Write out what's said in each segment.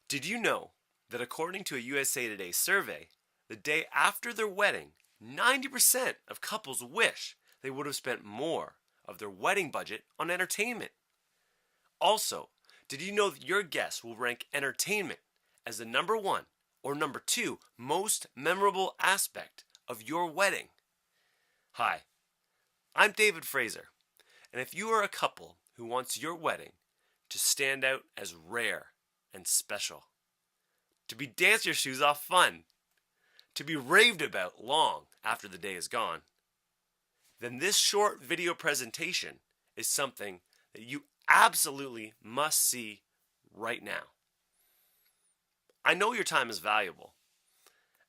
Did you know that according to a USA Today survey, the day after their wedding, 90% of couples wish they would have spent more of their wedding budget on entertainment? Also, did you know that your guests will rank entertainment as the number one or number two most memorable aspect of your wedding? Hi, I'm David Fraser, and if you are a couple who wants your wedding to stand out as rare and special, to be dance your shoes off fun, to be raved about long after the day is gone, then this short video presentation is something that you absolutely must see right now. I know your time is valuable,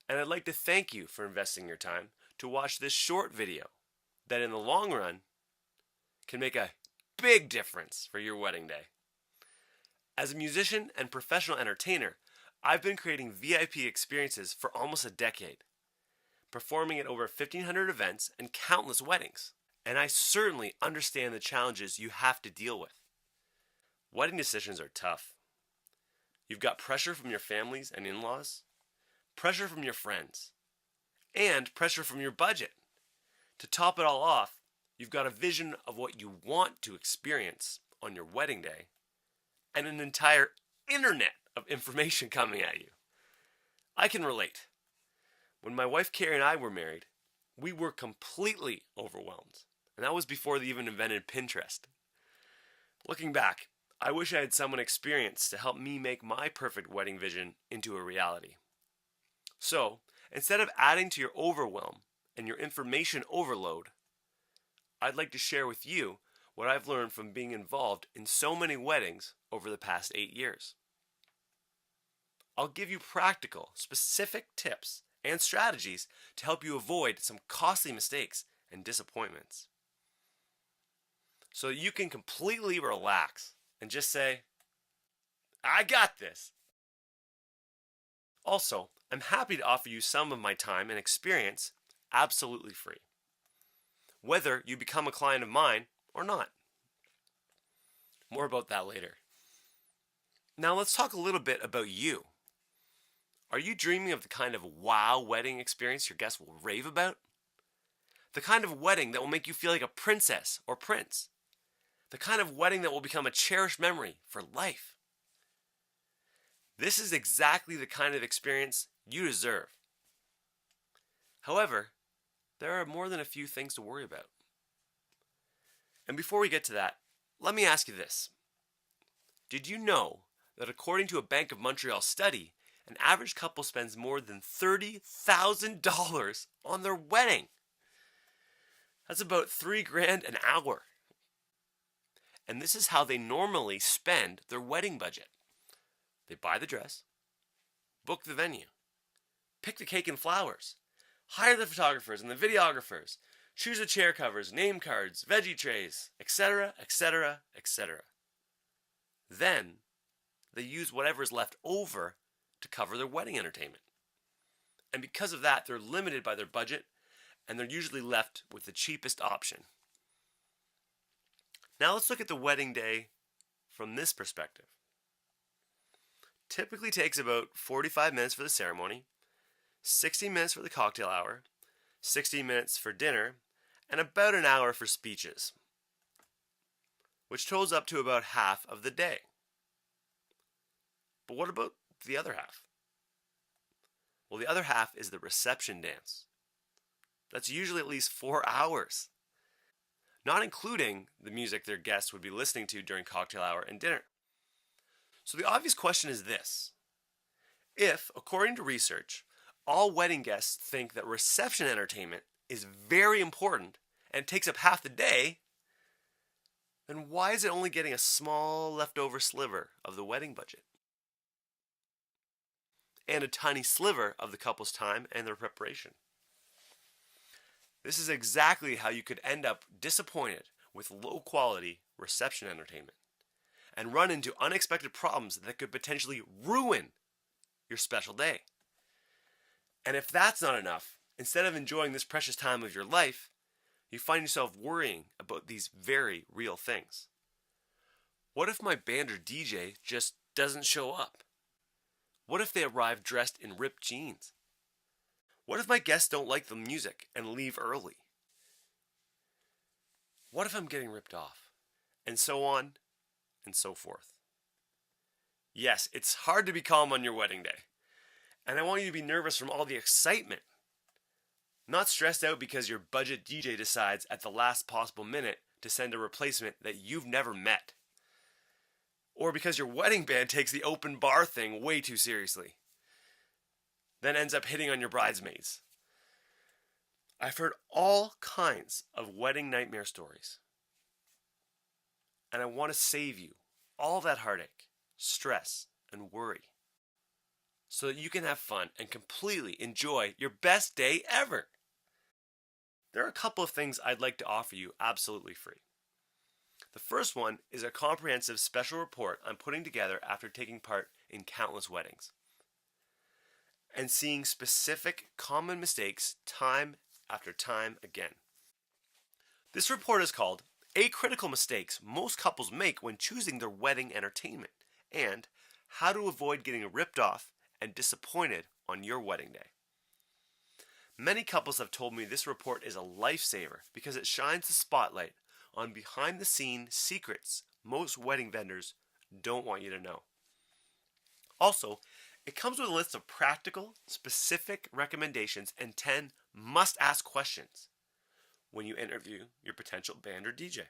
and I'd like to thank you for investing your time to watch this short video that in the long run can make a big difference for your wedding day. As a musician and professional entertainer, I've been creating VIP experiences for almost a decade, performing at over 1,500 events and countless weddings. And I certainly understand the challenges you have to deal with. Wedding decisions are tough. You've got pressure from your families and in-laws, pressure from your friends, and pressure from your budget. To top it all off, you've got a vision of what you want to experience on your wedding day, and an entire internet of information coming at you. I can relate. When my wife Carrie and I were married, we were completely overwhelmed, and that was before they even invented Pinterest. Looking back, I wish I had someone experienced to help me make my perfect wedding vision into a reality. So, instead of adding to your overwhelm and your information overload, I'd like to share with you what I've learned from being involved in so many weddings over the past 8 years. I'll give you practical, specific tips and strategies to help you avoid some costly mistakes and disappointments, so that you can completely relax and just say, I got this. Also, I'm happy to offer you some of my time and experience absolutely free, whether you become a client of mine or not. More about that later. Now let's talk a little bit about you. Are you dreaming of the kind of wow wedding experience your guests will rave about? The kind of wedding that will make you feel like a princess or prince? The kind of wedding that will become a cherished memory for life? This is exactly the kind of experience you deserve. However, there are more than a few things to worry about. And before we get to that, let me ask you this. Did you know that according to a Bank of Montreal study, an average couple spends more than $30,000 on their wedding? That's about $3,000 an hour. And this is how they normally spend their wedding budget. They buy the dress, book the venue, pick the cake and flowers, hire the photographers and the videographers, choose the chair covers, name cards, veggie trays, etc., etc., etc. Then, they use whatever is left over to cover their wedding entertainment. And because of that, they're limited by their budget, and they're usually left with the cheapest option. Now let's look at the wedding day from this perspective. Typically takes about 45 minutes for the ceremony, 60 minutes for the cocktail hour, 60 minutes for dinner, and about an hour for speeches, which totals up to about half of the day. But what about the other half? Well, the other half is the reception dance. That's usually at least 4 hours, not including the music their guests would be listening to during cocktail hour and dinner. So the obvious question is this. If, according to research, all wedding guests think that reception entertainment is very important and takes up half the day, then why is it only getting a small leftover sliver of the wedding budget? And a tiny sliver of the couple's time and their preparation. This is exactly how you could end up disappointed with low quality reception entertainment and run into unexpected problems that could potentially ruin your special day. And if that's not enough, instead of enjoying this precious time of your life, you find yourself worrying about these very real things. What if my band or DJ just doesn't show up? What if they arrive dressed in ripped jeans? What if my guests don't like the music and leave early? What if I'm getting ripped off? And so on and so forth. Yes, it's hard to be calm on your wedding day. And I want you to be nervous from all the excitement. Not stressed out because your budget DJ decides at the last possible minute to send a replacement that you've never met. Or because your wedding band takes the open bar thing way too seriously. Then ends up hitting on your bridesmaids. I've heard all kinds of wedding nightmare stories. And I want to save you all that heartache, stress, and worry so that you can have fun and completely enjoy your best day ever. There are a couple of things I'd like to offer you absolutely free. The first one is a comprehensive special report I'm putting together after taking part in countless weddings and seeing specific common mistakes time after time again. This report is called 8 Critical Mistakes Most Couples Make When Choosing Their Wedding Entertainment and How to Avoid Getting Ripped Off and Disappointed on Your Wedding Day. Many couples have told me this report is a lifesaver because it shines the spotlight on behind-the-scenes secrets most wedding vendors don't want you to know. Also, it comes with a list of practical, specific recommendations and 10 must-ask questions when you interview your potential band or DJ.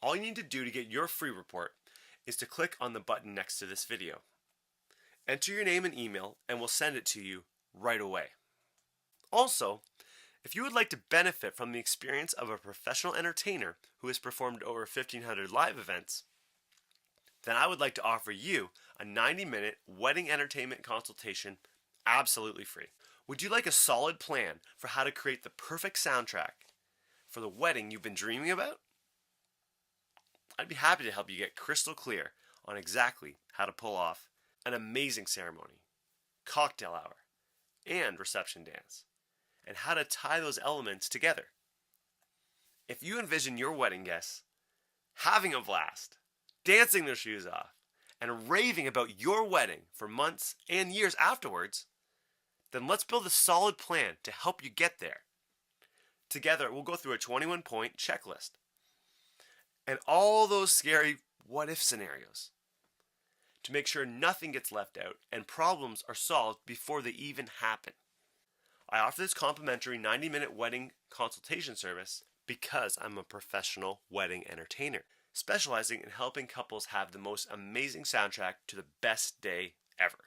All you need to do to get your free report is to click on the button next to this video. Enter your name and email and we'll send it to you right away. Also, if you would like to benefit from the experience of a professional entertainer who has performed over 1,500 live events, then I would like to offer you a 90-minute wedding entertainment consultation absolutely free. Would you like a solid plan for how to create the perfect soundtrack for the wedding you've been dreaming about? I'd be happy to help you get crystal clear on exactly how to pull off an amazing ceremony, cocktail hour, and reception dance, and how to tie those elements together. If you envision your wedding guests having a blast, dancing their shoes off, and raving about your wedding for months and years afterwards, then let's build a solid plan to help you get there. Together, we'll go through a 21-point checklist and all those scary what-if scenarios to make sure nothing gets left out and problems are solved before they even happen. I offer this complimentary 90-minute wedding consultation service because I'm a professional wedding entertainer, specializing in helping couples have the most amazing soundtrack to the best day ever.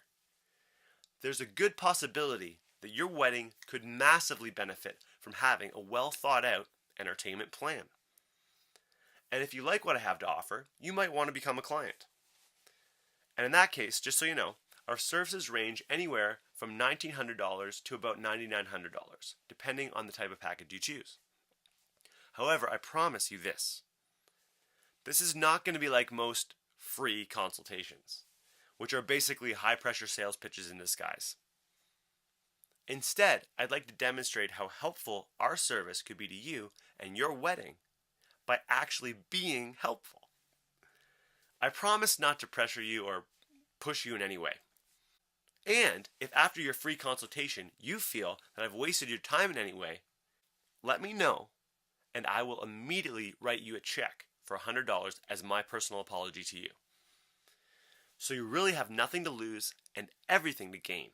There's a good possibility that your wedding could massively benefit from having a well-thought-out entertainment plan. And if you like what I have to offer, you might want to become a client. And in that case, just so you know, our services range anywhere from $1,900 to about $9,900, depending on the type of package you choose. However, I promise you this. This is not going to be like most free consultations, which are basically high-pressure sales pitches in disguise. Instead, I'd like to demonstrate how helpful our service could be to you and your wedding by actually being helpful. I promise not to pressure you or push you in any way. And if after your free consultation you feel that I've wasted your time in any way, let me know and I will immediately write you a check for $100 as my personal apology to you. So you really have nothing to lose and everything to gain.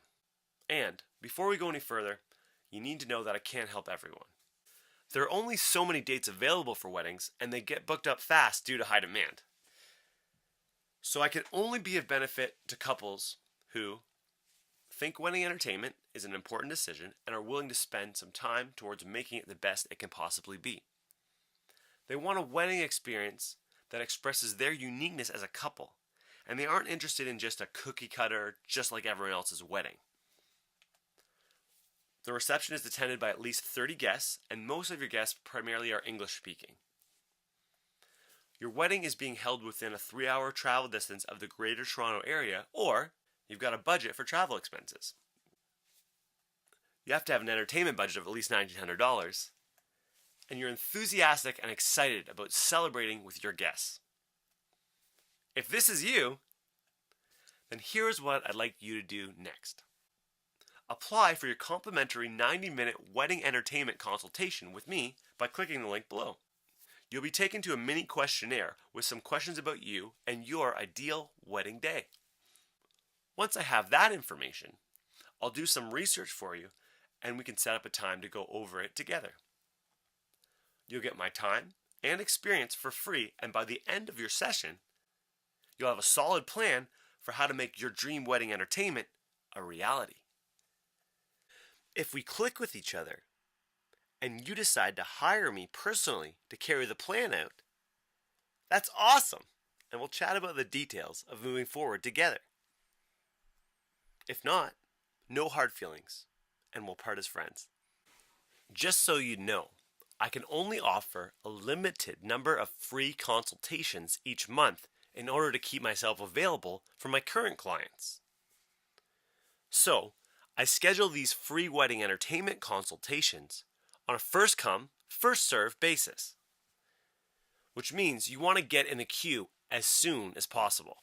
And before we go any further, you need to know that I can't help everyone. There are only so many dates available for weddings and they get booked up fast due to high demand. So I can only be of benefit to couples who think wedding entertainment is an important decision and are willing to spend some time towards making it the best it can possibly be. They want a wedding experience that expresses their uniqueness as a couple, and they aren't interested in just a cookie cutter, just like everyone else's wedding. The reception is attended by at least 30 guests, and most of your guests primarily are English speaking. Your wedding is being held within a 3-hour travel distance of the Greater Toronto area, or you've got a budget for travel expenses. You have to have an entertainment budget of at least $1,900, and you're enthusiastic and excited about celebrating with your guests. If this is you, then here's what I'd like you to do next. Apply for your complimentary 90-minute wedding entertainment consultation with me by clicking the link below. You'll be taken to a mini questionnaire with some questions about you and your ideal wedding day. Once I have that information, I'll do some research for you and we can set up a time to go over it together. You'll get my time and experience for free, and by the end of your session, you'll have a solid plan for how to make your dream wedding entertainment a reality. If we click with each other and you decide to hire me personally to carry the plan out, that's awesome, and we'll chat about the details of moving forward together. If not, no hard feelings, and we'll part as friends. Just so you know, I can only offer a limited number of free consultations each month in order to keep myself available for my current clients. So, I schedule these free wedding entertainment consultations on a first come, first served basis, which means you want to get in the queue as soon as possible.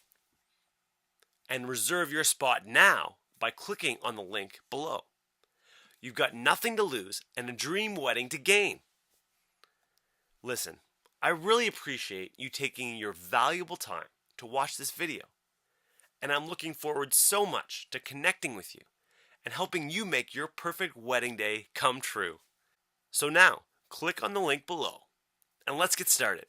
And reserve your spot now by clicking on the link below. You've got nothing to lose and a dream wedding to gain. Listen, I really appreciate you taking your valuable time to watch this video, and I'm looking forward so much to connecting with you and helping you make your perfect wedding day come true. So now, click on the link below and let's get started.